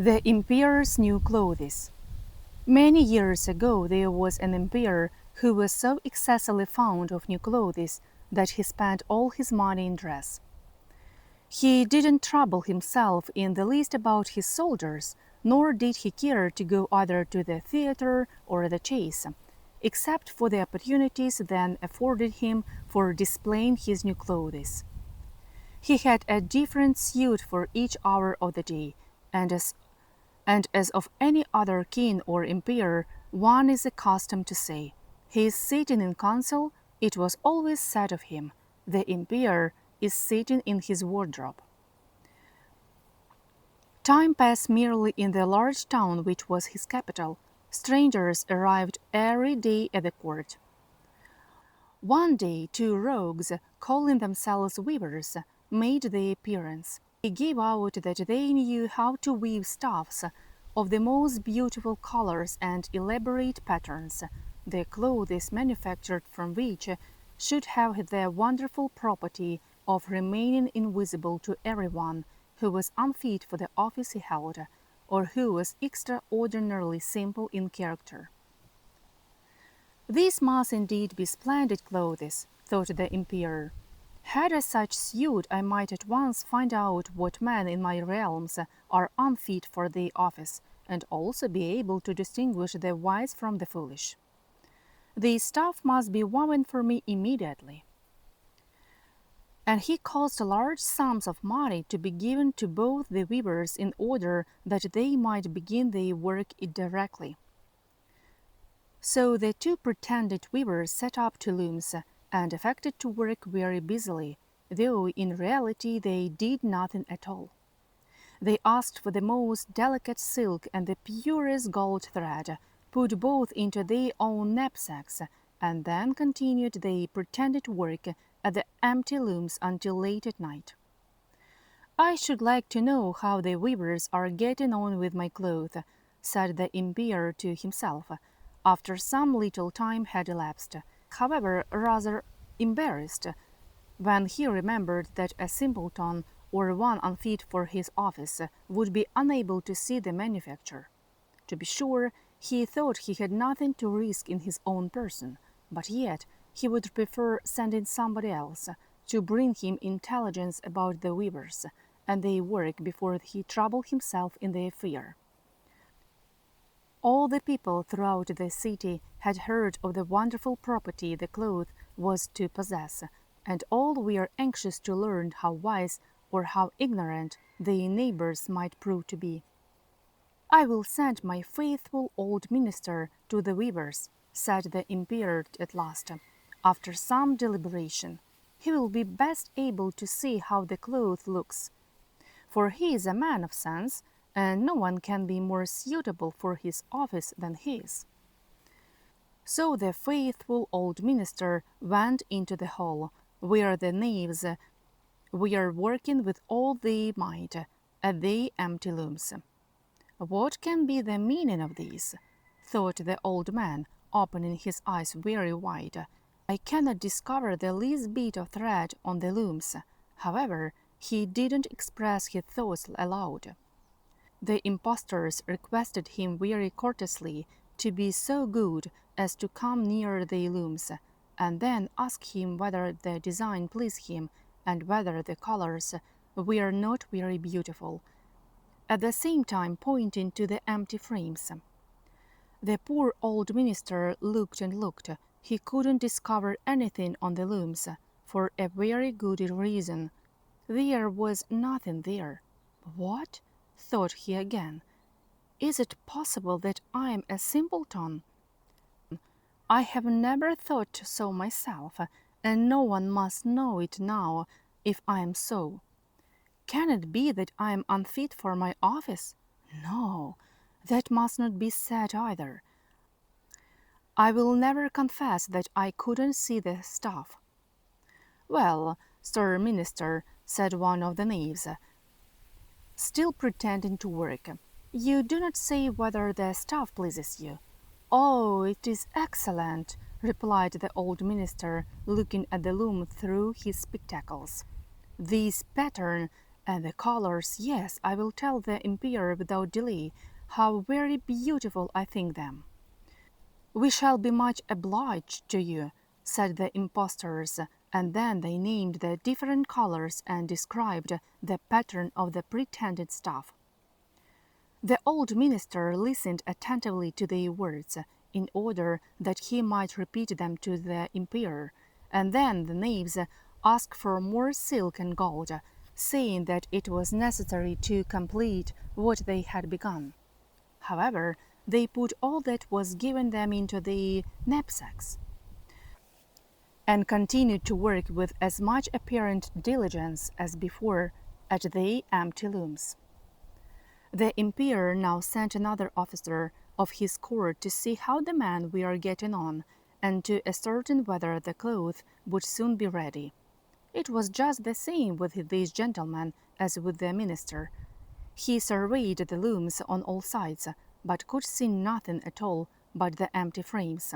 The Emperor's New Clothes. Many years ago there was an emperor who was so excessively fond of new clothes that he spent all his money in dress. He didn't trouble himself in the least about his soldiers, nor did he care to go either to the theatre or the chase, except for the opportunities then afforded him for displaying his new clothes. He had a different suit for each hour of the day, and as of any other king or emperor, one is accustomed to say, he is sitting in council, it was always said of him, the emperor is sitting in his wardrobe. Time passed merely in the large town which was his capital. Strangers arrived every day at the court. One day 2 rogues, calling themselves weavers, made their appearance. They gave out that they knew how to weave stuffs of the most beautiful colors and elaborate patterns, the clothes manufactured from which should have the wonderful property of remaining invisible to everyone who was unfit for the office he held, or who was extraordinarily simple in character. These must indeed be splendid clothes, thought the emperor. Had I such suit, I might at once find out what men in my realms are unfit for the office, and also be able to distinguish the wise from the foolish. The stuff must be woven for me immediately. And he caused large sums of money to be given to both the weavers in order that they might begin their work directly. So the 2 pretended weavers set up 2 looms, and affected to work very busily, though in reality they did nothing at all. They asked for the most delicate silk and the purest gold thread, put both into their own knapsacks, and then continued their pretended work at the empty looms until late at night. I should like to know how the weavers are getting on with my cloth, said the emperor to himself, after some little time had elapsed, however rather embarrassed when he remembered that a simpleton or one unfit for his office would be unable to see the manufacture. To be sure, he thought he had nothing to risk in his own person, but yet he would prefer sending somebody else to bring him intelligence about the weavers and their work before he troubled himself in the affair. All the people throughout the city had heard of the wonderful property the cloth was to possess, and all were anxious to learn how wise or how ignorant their neighbors might prove to be. I will send my faithful old minister to the weavers, said the emperor at last, after some deliberation. He will be best able to see how the cloth looks, for he is a man of sense, and no one can be more suitable for his office than he is. So the faithful old minister went into the hall, where the knaves were working with all their might at the empty looms. What can be the meaning of this? Thought the old man, opening his eyes very wide. I cannot discover the least bit of thread on the looms. However, he didn't express his thoughts aloud. The impostors requested him very courteously to be so good as to come near the looms, and then asked him whether the design pleased him and whether the colors were not very beautiful, at the same time pointing to the empty frames. The poor old minister looked and looked. He couldn't discover anything on the looms, for a very good reason. There was nothing there. What? Thought he again. Is it possible that I am a simpleton? I have never thought so myself, and no one must know it now if I am so. Can it be that I am unfit for my office? No, that must not be said either. I will never confess that I couldn't see the stuff. Well, Sir Minister, said one of the knaves, still pretending to work, you do not say whether the stuff pleases you. Oh, it is excellent, replied the old minister, looking at the loom through his spectacles. This pattern And the colors, yes, I will tell the emperor without delay how very beautiful I think them. We shall be much obliged to you, said the impostors, and then they named the different colors and described the pattern of the pretended stuff. The old minister listened attentively to their words, in order that he might repeat them to the emperor, and then the knaves asked for more silk and gold, saying that it was necessary to complete what they had begun. However, they put all that was given them into the knapsacks, and continued to work with as much apparent diligence as before at the empty looms. The emperor now sent another officer of his court to see how the men were getting on, and to ascertain whether the cloth would soon be ready. It was just the same with these gentlemen as with the minister. He surveyed the looms on all sides, but could see nothing at all but the empty frames.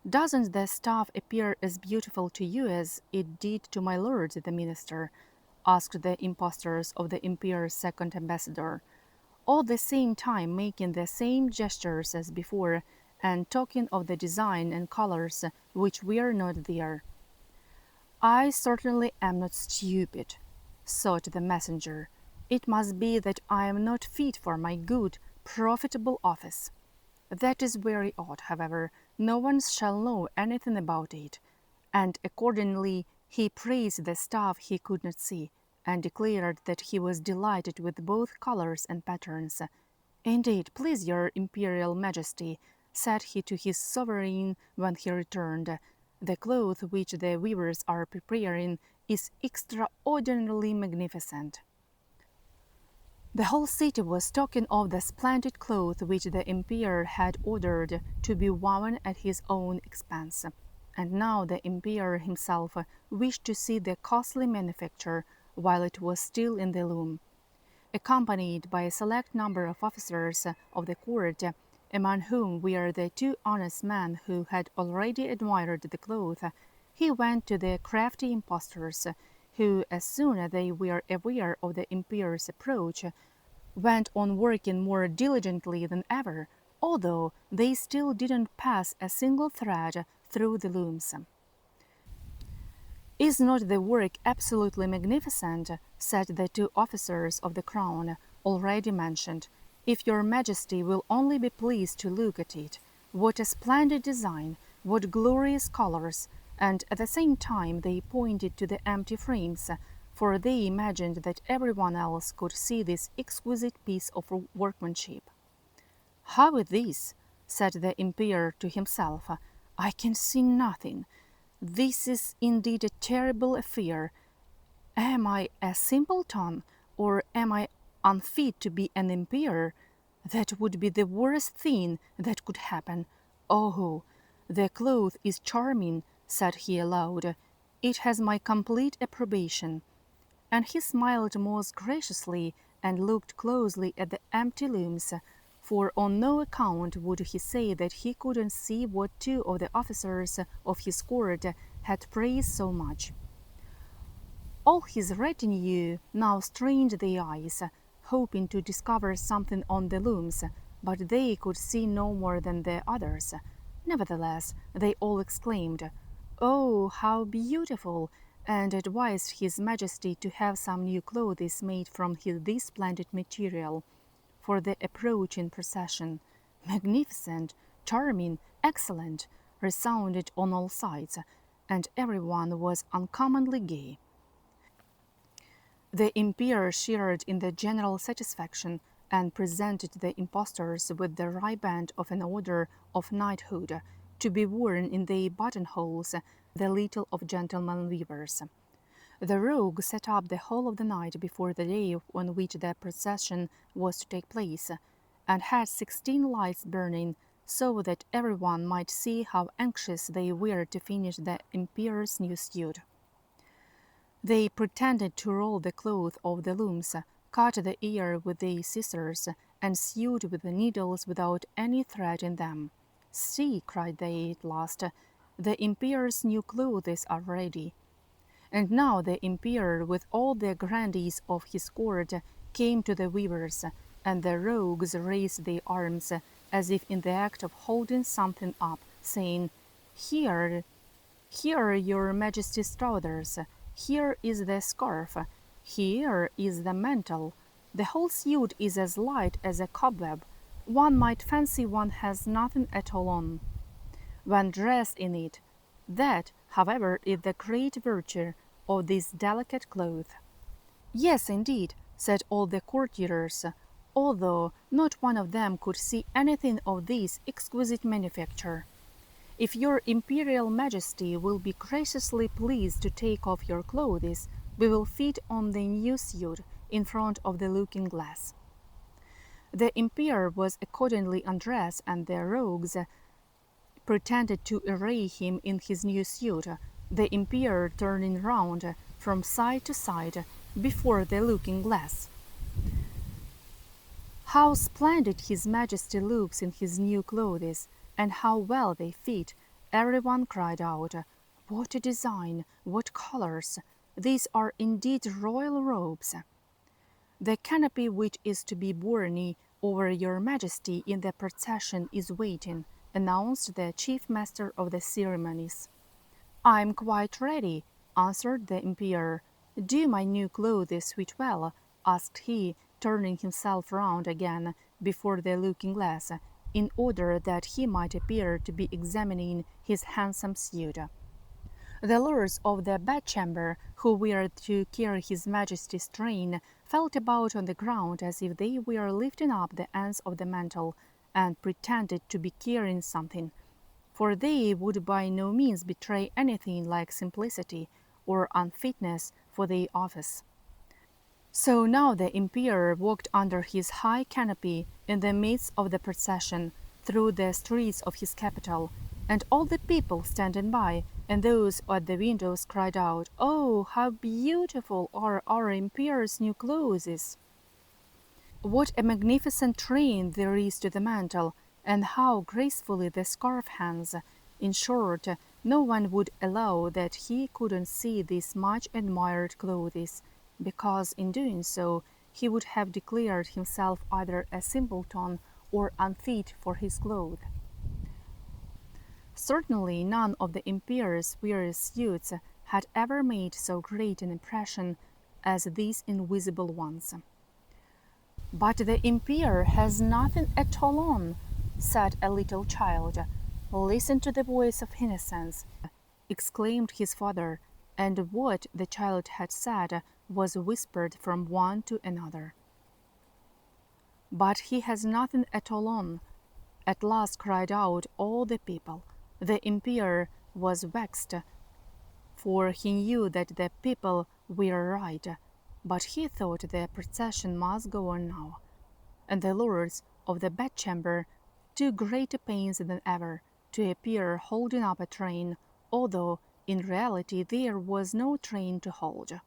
"Doesn't the stuff appear as beautiful to you as it did to my lord the minister?" asked the impostors of the emperor's second ambassador, all the same time making the same gestures as before, and talking of the design and colors which were not there. "I certainly am not stupid," thought the messenger. "It must be that I am not fit for my good, profitable office. That is very odd, however, no one shall know anything about it." And accordingly he praised the stuff he could not see, and declared that he was delighted with both colors and patterns. "Indeed, please your imperial majesty," said he to his sovereign when he returned, "the cloth which the weavers are preparing is extraordinarily magnificent." The whole city was talking of the splendid cloth which the emperor had ordered to be woven at his own expense, and now the emperor himself wished to see the costly manufacture while it was still in the loom. Accompanied by a select number of officers of the court, among whom were the two honest men who had already admired the cloth, he went to the crafty impostors, who, as soon as they were aware of the emperor's approach, went on working more diligently than ever, although they still didn't pass a single thread through the looms. "Is not the work absolutely magnificent?" said the two officers of the crown already mentioned. "If your majesty will only be pleased to look at it, what a splendid design, what glorious colors!" And at the same time they pointed to the empty frames, for they imagined that everyone else could see this exquisite piece of workmanship. "How is this?" said the emperor to himself. "I can see nothing. This is indeed a terrible affair. Am I a simpleton, or am I unfit to be an emperor? That would be the worst thing that could happen. Oh, the cloth is charming," said he aloud. "It has my complete approbation." And he smiled most graciously and looked closely at the empty looms, for on no account would he say that he couldn't see what two of the officers of his court had praised so much. All his retinue now strained their eyes, hoping to discover something on the looms, but they could see no more than the others. Nevertheless, they all exclaimed, "Oh, how beautiful!" and advised his majesty to have some new clothes made from this splendid material for the approaching procession. "Magnificent, charming, excellent," resounded on all sides, and everyone was uncommonly gay. The emperor shared in the general satisfaction, and presented the impostors with the riband of an order of knighthood, to be worn in the buttonholes, the little of gentlemen weavers. The rogue sat up the whole of the night before the day on which the procession was to take place, and had 16 lights burning, so that everyone might see how anxious they were to finish the emperor's new suit. They pretended to roll the cloth off the looms, cut the ear with their scissors, and sewed with the needles without any thread in them. "See," cried they at last, "the emperor's new clothes are ready." And now the emperor, with all the grandees of his court, came to the weavers, and the rogues raised their arms, as if in the act of holding something up, saying, Here, here, your majesty's trousers, here is the scarf, here is the mantle. The whole suit is as light as a cobweb. One might fancy one has nothing at all on when dressed in it. That, however, is the great virtue of this delicate cloth. Yes, indeed, said all the courtiers, although not one of them could see anything of this exquisite manufacture. If your imperial majesty will be graciously pleased to take off your clothes, we will fit on the new suit in front of the looking-glass. The emperor was accordingly undressed, and the rogues pretended to array him in his new suit, the emperor turning round from side to side before the looking-glass. How splendid his majesty looks in his new clothes, and how well they fit! Everyone cried out, What a design! What colors! These are indeed royal robes. The canopy which is to be borne over your majesty in the procession is waiting, announced the chief master of the ceremonies. I am quite ready, answered the emperor. Do my new clothes fit well? Asked he, turning himself round again before the looking-glass, in order that he might appear to be examining his handsome suit. The lords of the bedchamber, who were to carry his majesty's train, felt about on the ground as if they were lifting up the ends of the mantle, and pretended to be carrying something, for they would by no means betray anything like simplicity or unfitness for the office. So now the emperor walked under his high canopy in the midst of the procession through the streets of his capital, and all the people standing by and those at the windows cried out, "Oh, how beautiful are our emperor's new clothes! What a magnificent train there is to the mantle, and how gracefully the scarf hangs! In short, no one would allow that he couldn't see these much admired clothes, because in doing so he would have declared himself either a simpleton or unfit for his clothes. Certainly none of the emperor's various suits had ever made so great an impression as these invisible ones. "But the emperor has nothing at all on," said a little child. "Listen to the voice of innocence," exclaimed his father, and what the child had said was whispered from one to another. "But he has nothing at all on," at last cried out all the people. The emperor was vexed, for he knew that the people were right, but he thought the procession must go on now, and the lords of the bedchamber took greater pains than ever to appear holding up a train, although in reality there was no train to hold.